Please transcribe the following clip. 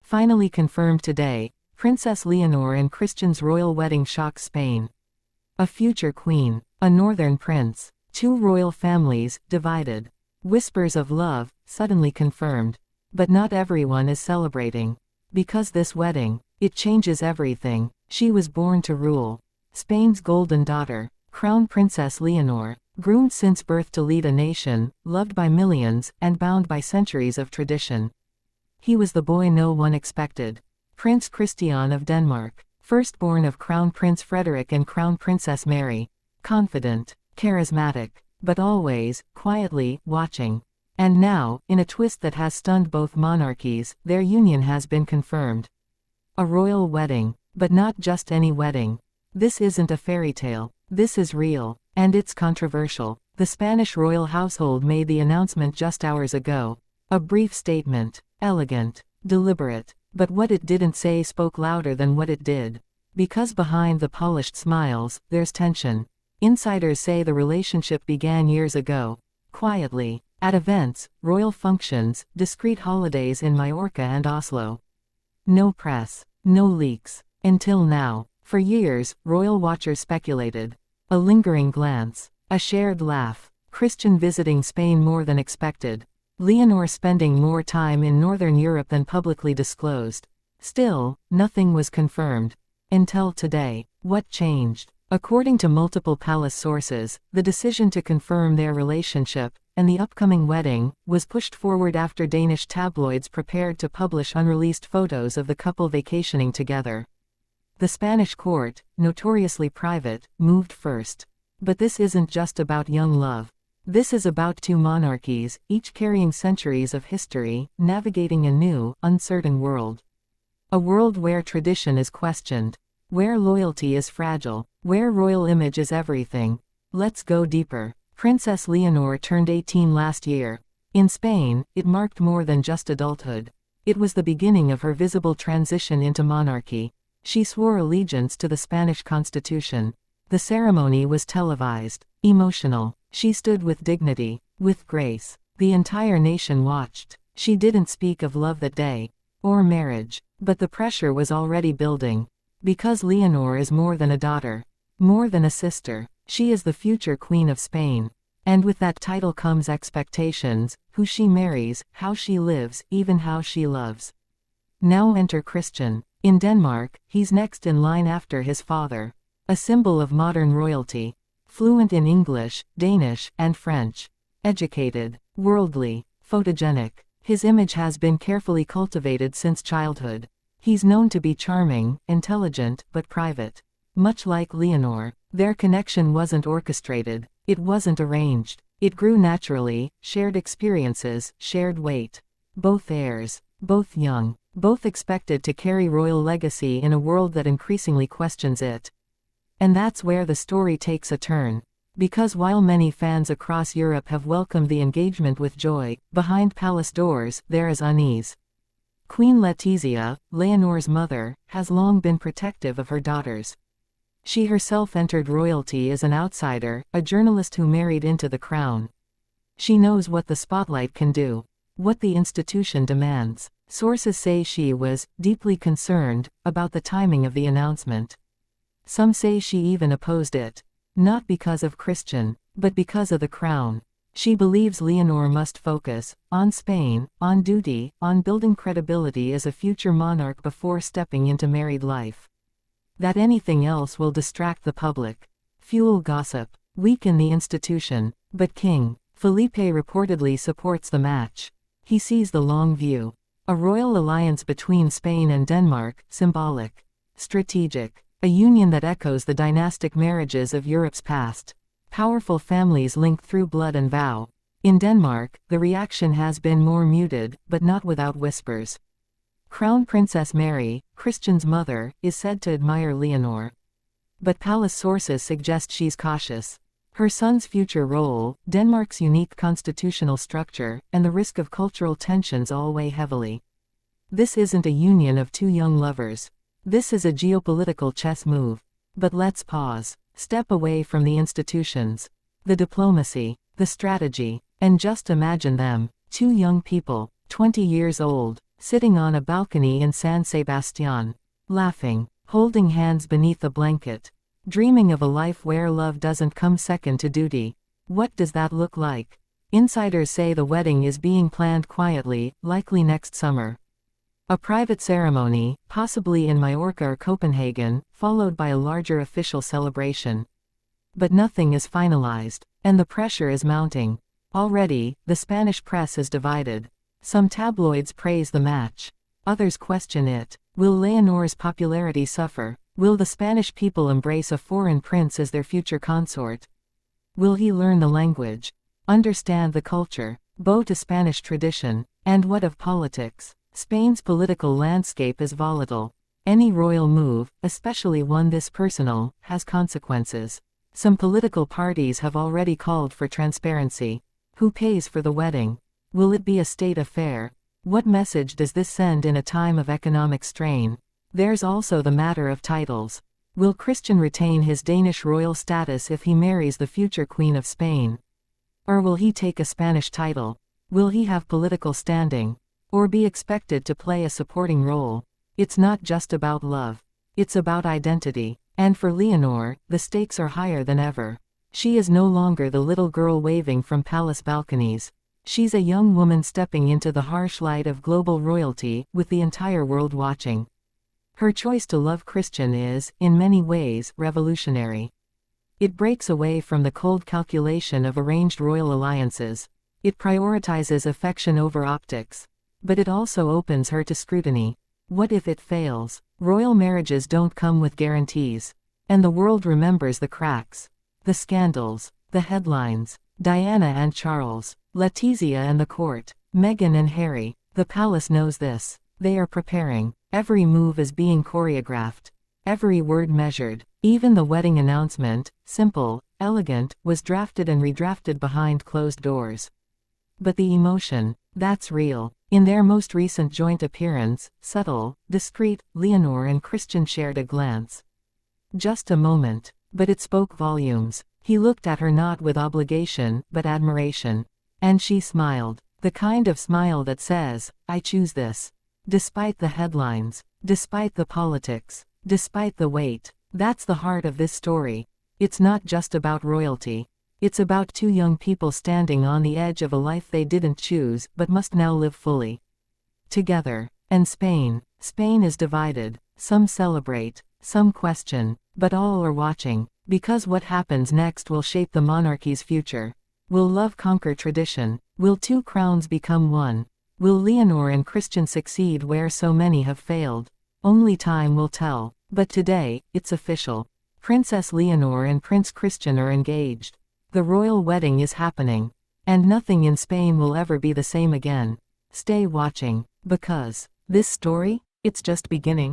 Finally confirmed today, Princess Leonor and Christian's royal wedding shocks Spain. A future queen, a northern prince, two royal families, divided. Whispers of love, suddenly confirmed. But not everyone is celebrating. Because this wedding, it changes everything. She was born to rule. Spain's golden daughter, Crown Princess Leonor, groomed since birth to lead a nation, loved by millions, and bound by centuries of tradition. He was the boy no one expected. Prince Christian of Denmark, firstborn of Crown Prince Frederick and Crown Princess Mary. Confident, charismatic, but always, quietly, watching. And now, in a twist that has stunned both monarchies, their union has been confirmed. A royal wedding, but not just any wedding. This isn't a fairy tale. This is real, and it's controversial. The Spanish royal household made the announcement just hours ago. A brief statement, elegant, deliberate, but what it didn't say spoke louder than what it did. Because behind the polished smiles, there's tension. Insiders say the relationship began years ago. Quietly, at events, royal functions, discreet holidays in Majorca and Oslo. No press, no leaks. Until now. For years, royal watchers speculated. A lingering glance, a shared laugh, Christian visiting Spain more than expected. Leonor spending more time in Northern Europe than publicly disclosed. Still, nothing was confirmed. Until today. What changed? According to multiple palace sources, the decision to confirm their relationship, and the upcoming wedding, was pushed forward after Danish tabloids prepared to publish unreleased photos of the couple vacationing together. The Spanish court, notoriously private, moved first. But this isn't just about young love. This is about two monarchies, each carrying centuries of history, navigating a new, uncertain world. A world where tradition is questioned. Where loyalty is fragile. Where royal image is everything. Let's go deeper. Princess Leonor turned 18 last year. In Spain, it marked more than just adulthood. It was the beginning of her visible transition into monarchy. She swore allegiance to the Spanish Constitution. The ceremony was televised. Emotional. She stood with dignity, with grace. The entire nation watched. She didn't speak of love that day, or marriage, but the pressure was already building. Because Leonor is more than a daughter, more than a sister, she is the future Queen of Spain. And with that title comes expectations, who she marries, how she lives, even how she loves. Now enter Christian. In Denmark, he's next in line after his father. A symbol of modern royalty. Fluent in English, Danish, and French. Educated, worldly, photogenic. His image has been carefully cultivated since childhood. He's known to be charming, intelligent, but private. Much like Leonor, their connection wasn't orchestrated. It wasn't arranged. It grew naturally, shared experiences, shared weight. Both heirs, both young, both expected to carry royal legacy in a world that increasingly questions it. And that's where the story takes a turn. Because while many fans across Europe have welcomed the engagement with joy, behind palace doors, there is unease. Queen Letizia, Leonor's mother, has long been protective of her daughters. She herself entered royalty as an outsider, a journalist who married into the crown. She knows what the spotlight can do, what the institution demands. Sources say she was deeply concerned about the timing of the announcement. Some say she even opposed it. Not because of Christian, but because of the crown. She believes Leonor must focus on Spain, on duty, on building credibility as a future monarch before stepping into married life. That anything else will distract the public, fuel gossip, weaken the institution. But King Felipe reportedly supports the match. He sees the long view. A royal alliance between Spain and Denmark, symbolic, strategic. A union that echoes the dynastic marriages of Europe's past. Powerful families linked through blood and vow. In Denmark, the reaction has been more muted, but not without whispers. Crown Princess Mary, Christian's mother, is said to admire Leonor. But palace sources suggest she's cautious. Her son's future role, Denmark's unique constitutional structure, and the risk of cultural tensions all weigh heavily. This isn't a union of two young lovers. This is a geopolitical chess move. But let's pause. Step away from the institutions, the diplomacy, the strategy, and just imagine them, two young people, 20 years old, sitting on a balcony in San Sebastián, laughing, holding hands beneath a blanket, dreaming of a life where love doesn't come second to duty. What does that look like? Insiders say the wedding is being planned quietly, likely next summer. A private ceremony, possibly in Majorca or Copenhagen, followed by a larger official celebration. But nothing is finalized, and the pressure is mounting. Already, the Spanish press is divided. Some tabloids praise the match. Others question it. Will Leonor's popularity suffer? Will the Spanish people embrace a foreign prince as their future consort? Will he learn the language? Understand the culture? Bow to Spanish tradition? And what of politics? Spain's political landscape is volatile. Any royal move, especially one this personal, has consequences. Some political parties have already called for transparency. Who pays for the wedding? Will it be a state affair? What message does this send in a time of economic strain? There's also the matter of titles. Will Christian retain his Danish royal status if he marries the future Queen of Spain? Or will he take a Spanish title? Will he have political standing? Or be expected to play a supporting role? It's not just about love. It's about identity. And for Leonor, the stakes are higher than ever. She is no longer the little girl waving from palace balconies. She's a young woman stepping into the harsh light of global royalty, with the entire world watching. Her choice to love Christian is, in many ways, revolutionary. It breaks away from the cold calculation of arranged royal alliances. It prioritizes affection over optics. But it also opens her to scrutiny. What if it fails? Royal marriages don't come with guarantees. And the world remembers the cracks. The scandals. The headlines. Diana and Charles. Letizia and the court. Meghan and Harry. The palace knows this. They are preparing. Every move is being choreographed. Every word measured. Even the wedding announcement, simple, elegant, was drafted and redrafted behind closed doors. But the emotion, that's real. In their most recent joint appearance, subtle, discreet, Leonor and Christian shared a glance. Just a moment, but it spoke volumes. He looked at her not with obligation, but admiration. And she smiled. The kind of smile that says, I choose this. Despite the headlines. Despite the politics. Despite the weight. That's the heart of this story. It's not just about royalty. It's about two young people standing on the edge of a life they didn't choose but must now live fully together. And Spain. Spain is divided. Some celebrate, some question, but all are watching, because what happens next will shape the monarchy's future. Will love conquer tradition? Will two crowns become one? Will Leonor and Christian succeed where so many have failed? Only time will tell. But today, it's official. Princess Leonor and Prince Christian are engaged. The royal wedding is happening. And nothing in Spain will ever be the same again. Stay watching, because this story, it's just beginning.